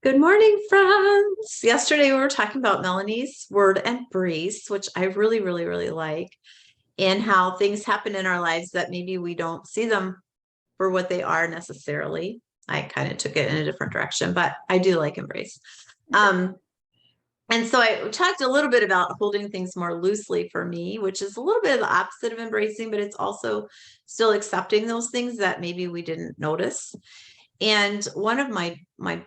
Good morning, friends. Yesterday we were talking about Melanie's word embrace, which I really, really, really like, and how things happen in our lives that maybe we don't see them for what they are necessarily. I kind of took it in a different direction, but I do like embrace. Um, and so I talked a little bit about holding things more loosely for me, which is a little bit of the opposite of embracing, but it's also still accepting those things that maybe we didn't notice. And one of my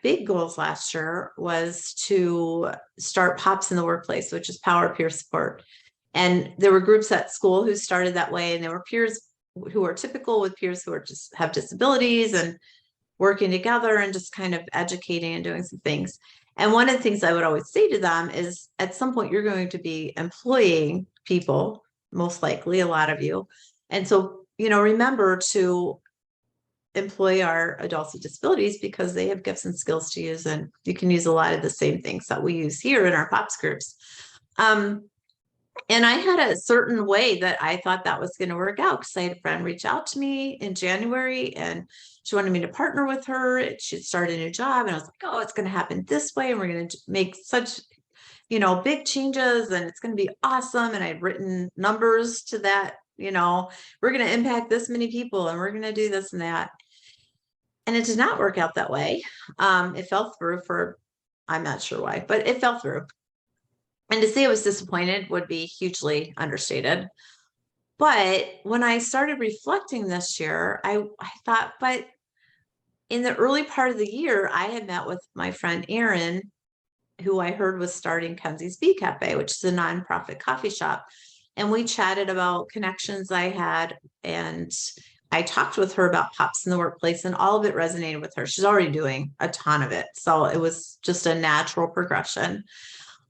big goals last year was to start POPs in the workplace, which is power peer support. And there were groups at school who started that way, and there were peers who are typical with peers who are just have disabilities and working together and just kind of educating and doing some things. And one of the things I would always say to them is at some point you're going to be employing people, most likely a lot of you. And so, remember to employ our adults with disabilities because they have gifts and skills to use, and you can use a lot of the same things that we use here in our POPs groups. And I had a certain way that I thought that was going to work out because I had a friend reach out to me in January and she wanted me to partner with her. She'd started a new job and I was like, oh, it's going to happen this way. And we're going to make such, big changes and it's going to be awesome. And I'd written numbers to that, we're going to impact this many people and we're going to do this and that. And it did not work out that way. It fell through I'm not sure why, but it fell through. And to say I was disappointed would be hugely understated. But when I started reflecting this year, I thought, but in the early part of the year, I had met with my friend Erin, who I heard was starting Kenzie's Bee Cafe, which is a nonprofit coffee shop. And we chatted about connections I had, and I talked with her about POPs in the workplace, and all of it resonated with her. She's already doing a ton of it. So it was just a natural progression.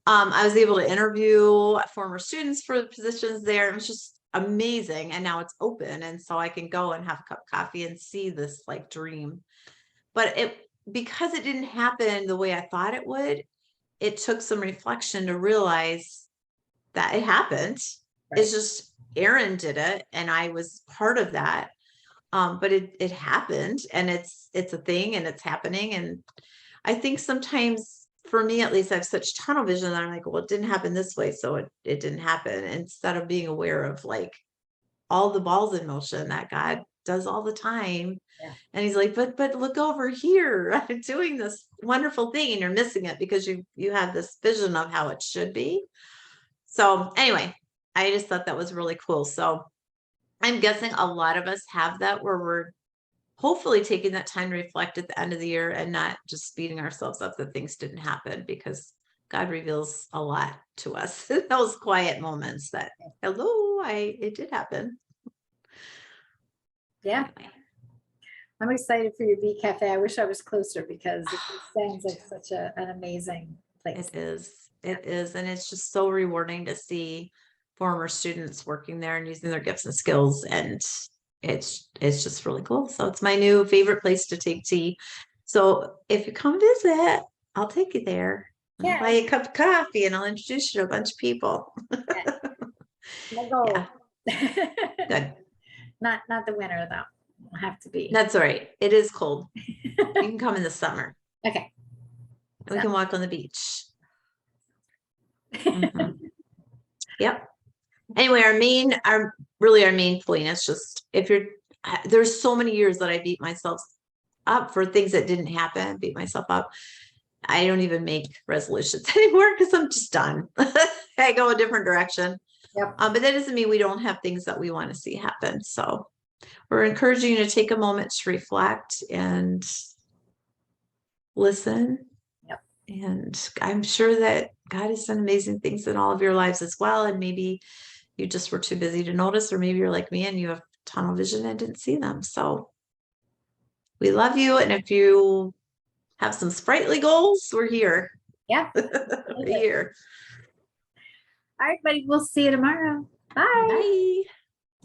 I was able to interview former students for the positions there. It was just amazing. And now it's open. And so I can go and have a cup of coffee and see this like dream. But because it didn't happen the way I thought it would, it took some reflection to realize that it happened. Right. It's just Erin did it and I was part of that. But it happened and it's a thing and it's happening. And I think sometimes for me, at least, I have such tunnel vision that I'm like, well, it didn't happen this way. So it didn't happen, instead of being aware of like all the balls in motion that God does all the time. Yeah. And he's like, but look over here. I'm doing this wonderful thing and you're missing it because you have this vision of how it should be. So anyway, I just thought that was really cool. So I'm guessing a lot of us have that where we're hopefully taking that time to reflect at the end of the year and not just beating ourselves up that things didn't happen, because God reveals a lot to us in those quiet moments that, hello, it did happen. Yeah. Anyway. I'm excited for your Bee Cafe. I wish I was closer because it sounds like such an amazing place. It is. It is. And it's just so rewarding to see former students working there and using their gifts and skills. And it's just really cool. So it's my new favorite place to take tea. So if you come visit, I'll take you there. Yeah. I'll buy you a cup of coffee and I'll introduce you to a bunch of people. Yeah. My goal. Yeah. Good. Not the winter though. It'll have to be. That's all right. It is cold. You can come in the summer. Okay. We can walk on the beach. Mm-hmm. Yep. Anyway, our main point is just, there's so many years that I beat myself up for things that didn't happen, beat myself up. I don't even make resolutions anymore because I'm just done. I go a different direction. Yep. But that doesn't mean we don't have things that we want to see happen. So we're encouraging you to take a moment to reflect and listen. Yep. And I'm sure that God has done amazing things in all of your lives as well. And maybe you just were too busy to notice, or maybe you're like me and you have tunnel vision and didn't see them. So we love you. And if you have some Sprightly goals, we're here. Yeah. We're here. All right, buddy. We'll see you tomorrow. Bye. Bye.